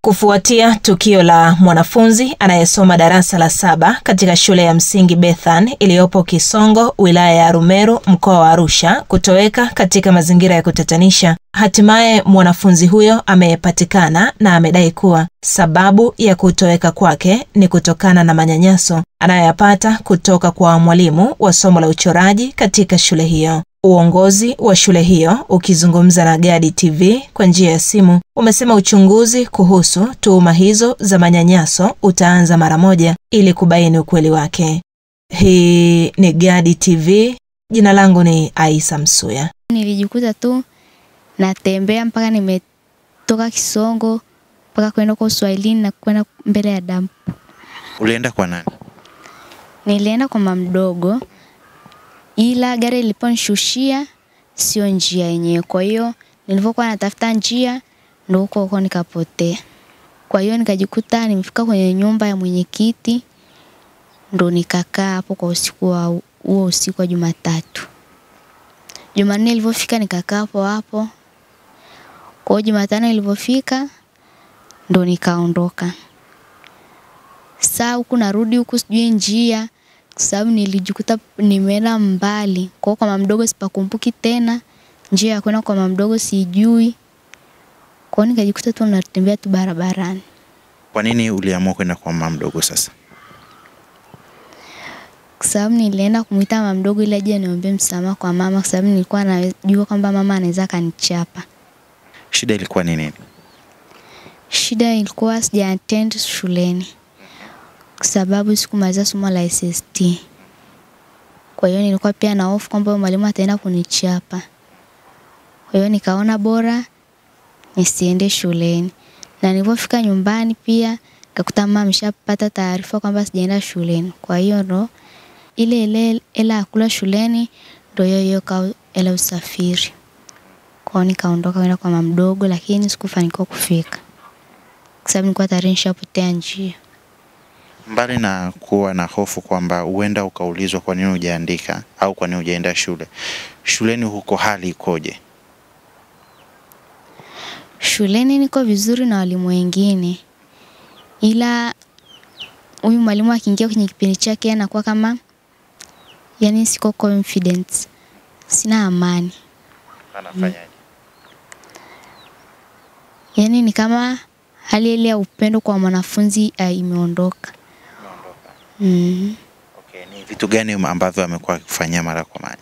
Kufuatia tukio la mwanafunzi anayesoma darasa la 7 katika shule ya msingi Bethan iliyopo Kisongo, wilaya ya Arumeru, mkoa wa Arusha, kutoweka katika mazingira ya kutatanisha, hatimaye mwanafunzi huyo amepatikana na amedai kuwa sababu ya kutoweka kwake ni kutokana na manyanyaso anayoyapata kutoka kwa mwalimu wa somo la uchoraji katika shule hiyo. Uongozi wa shule hiyo ukizungumza na Gadi TV kwa njia ya simu umesema uchunguzi kuhusu tuhuma hizo za manyanyaso utaanza mara moja ili kubaini ukweli wake. Hii ni Gadi TV, jina langu ni Aisa Msuya. Nilijikuta tu natembea mpaka nimetoka Kisongo mpaka kwenda kwa Uswahilini na kwenda mbele ya dampu. Ulienda kwa nani? Nilienda kwa mama mdogo, ila gari iliponishushia sio njia yenyewe. Kwa hiyo nilipokuwa natafuta njia ndio huko nikapotea. Kwa hiyo nikajikuta nimefika kwenye nyumba ya mwenyekiti, ndio nikakaa hapo kwa usiku wa Jumatatu. Jumanne ilipofika nikakaa hapo. Kwa Jumatano ilipofika ndio nikaondoka. Sasa huku narudi huku sijui njia, kwa sababu nilijikuta nimeenda mbali. Kwa mama mdogo sipakumbuki tena, njia ya kwenda kwa mama mdogo sijui. Kwa hiyo nikajikuta tu natembea tu barabarani. Kwa nini uliamua kwenda kwa mama mdogo sasa? Kwa sababu nilienda kumuita mama mdogo ili aje niombe msamaha kwa mama, kwa sababu nilikuwa najua kwamba mama anaweza kanichapa. Shida ilikuwa ni nini? Shida ilikuwa sija attend shuleni, kwa sababu sikumaliza somo la SST. Kwa hiyo nilikuwa pia na hofu kwamba mwalimu ataenda kunichapa. Kwa hiyo nikaona bora nisiende shuleni. Na nilipofika nyumbani pia nikakuta mama ameshapata taarifa kwamba sijaenda shuleni. Kwa hiyo ndo ile ela kula shuleni ndio hiyo ela usafiri. Kwa hiyo nikaondoka kwenda kwa mama mdogo, lakini sikufanikiwa kufika, kwa sababu nilikuwa tayari nishapotea njia. Mbali na kuwa na hofu kwamba uenda ukaulizwa kwa nini hujaandika au kwa nini hujaenda shule, shuleni huko hali ikoje? Shuleni niko vizuri na walimu wengine, ila huyu mwalimu akiingia kwenye kipindi chake anakuwa kama yani siko confident, sina amani. Anafanyaje? Yani ni kama hali ile ya upendo kwa mwanafunzi imeondoka. Okay, ni vitu gani ambavyo amekuwa akifanyia mara kwa mara?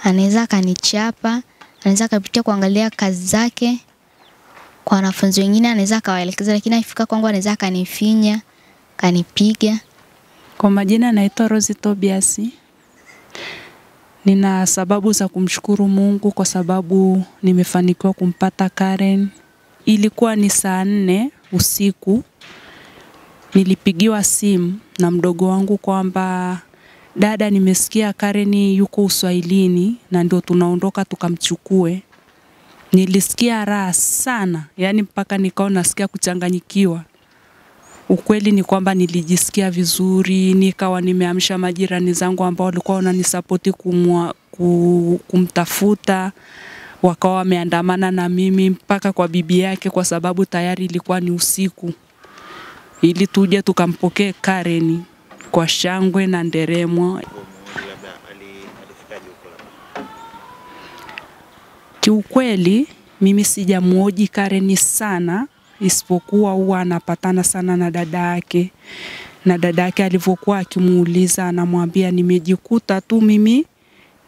Anaweza kanichapa, anaweza kupitia kuangalia kazi zake kwa wanafunzi wengine, anaweza kawaelekeza, lakini akifika kwangu anaweza kanifinya, kanipiga. Kwa majina naitwa Rose Tobias. Nina sababu za kumshukuru Mungu kwa sababu nimefanikiwa kumpata Karen. Ilikuwa ni saa 4 usiku. Nilipigiwa simu na mdogo wangu kwamba dada, nimesikia Karen yuko Uswahilini na ndio tunaondoka tukamchukue. Nilisikia raha sana, yani mpaka nikao nasikia kuchanganyikiwa. Ukweli ni kwamba nilijisikia vizuri, nikawa nimeamsha majirani zangu ambao walikuwa wananisapoti kumtafuta, wakawa wameandamana na mimi mpaka kwa bibi yake, kwa sababu tayari ilikuwa ni usiku, ili tuje tukampokee Karen kwa shangwe na nderemo. Kiukweli mimi sijamuoji Karen sana, isipokuwa huwa anapatana sana na dada yake. Na dada yake alivyokuwa akimuuliza anamwambia nimejikuta tu mimi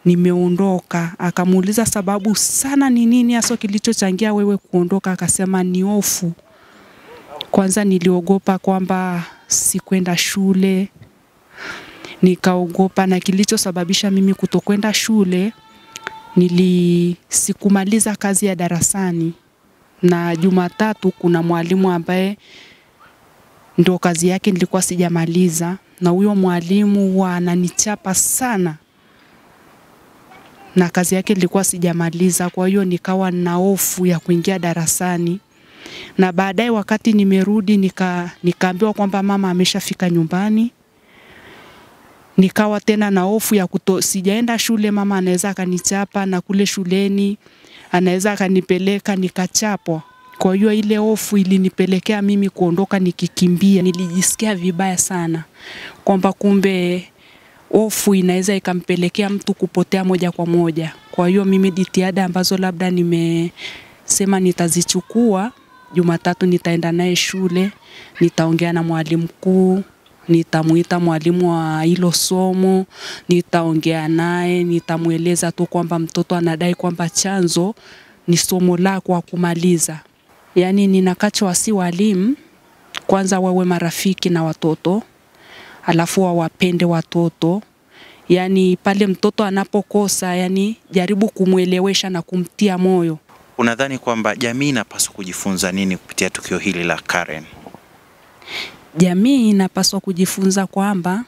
nimeondoka. Akamuuliza sababu sana ni nini hasa kilichochangia wewe kuondoka, akasema ni hofu. Kwanza niliogopa kwamba sikwenda shule. Nikaogopa, na kilichosababisha mimi kutokwenda shule sikumaliza kazi ya darasani. Na Jumatatu kuna mwalimu ambaye ndo kazi yake nilikuwa sijamaliza, na huyo mwalimu huwa ananichapa sana na kazi yake nilikuwa sijamaliza. Kwa hiyo nikawa na hofu ya kuingia darasani. Na baadaye wakati nimerudi nikaambiwa kwamba mama ameshafika nyumbani. Nikawa tena na hofu ya sijaenda shule, mama anaweza akanichapa, na kule shuleni anaweza akanipeleka nikachapwa. Kwa hiyo ile hofu ilinipelekea mimi kuondoka nikikimbia. Nilijisikia vibaya sana kwamba kumbe hofu inaweza ikampelekea mtu kupotea moja kwa moja. Kwa hiyo mimi jitihada ambazo labda nimesema nitazichukua, Jumatatu nitaenda naye shule, nitaongea na mwalimu mkuu, nitamuita mwalimu wa hilo somo, nitaongea naye, nitamueleza tu kwamba mtoto anadai kwamba chanzo ni somo lako wa kumaliza. Yaani ninakachowasi walimu kwanza wawe marafiki na watoto, alafu wawapende watoto. Yaani pale mtoto anapokosa, yani jaribu kumuelewesha na kumtia moyo. Unadhani kwamba jamii inapaswa kujifunza nini kupitia tukio hili la Karen? Jamii inapaswa kujifunza kwamba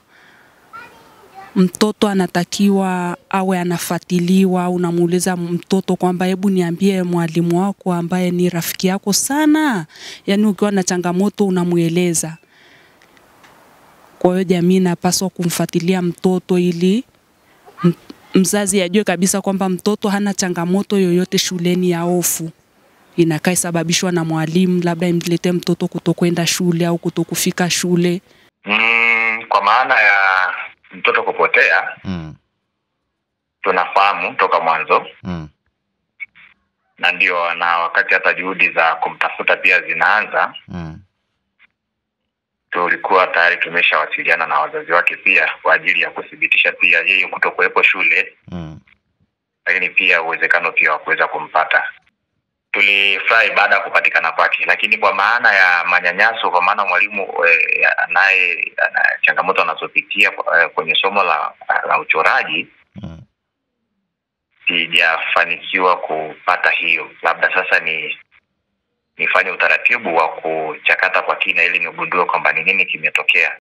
mtoto anatakiwa awe anafuatiliwa, au unamuuliza mtoto kwamba hebu niambie mwalimu wako ambaye ni rafiki yako sana. Yaani ukiwa na changamoto unamueleza. Kwa hiyo jamii inapaswa kumfuatilia mtoto ili mzazi ajue kabisa kwamba mtoto hana changamoto yoyote shuleni ya hofu. Inakaa sababishwa na mwalimu, labda imlete mtoto kutokwenda shule au kutokufika shule. Kwa maana ya mtoto kupotea, tunafahamu toka mwanzo. Na ndio na wakati hata juhudi za kumtafuta pia zinaanza. Tulikuwa tayari tumeshawasiliana na wazazi wake pia kwa ajili ya kudhibitisha pia yeye kutokuwepo shule. Lakini pia uwezekano pia wa kuweza kumpata. Tulifurahi baada ya kupatikana kwake, lakini kwa maana ya manyanyaso, kwa maana mwalimu anaye changamoto anazopitia kwenye somo la uchoraji, sijafanikiwa kupata hiyo. Labda sasa nifanye utaratibu wa kuchakata kwa kina ili nigundue kwamba ni nini kimetokea.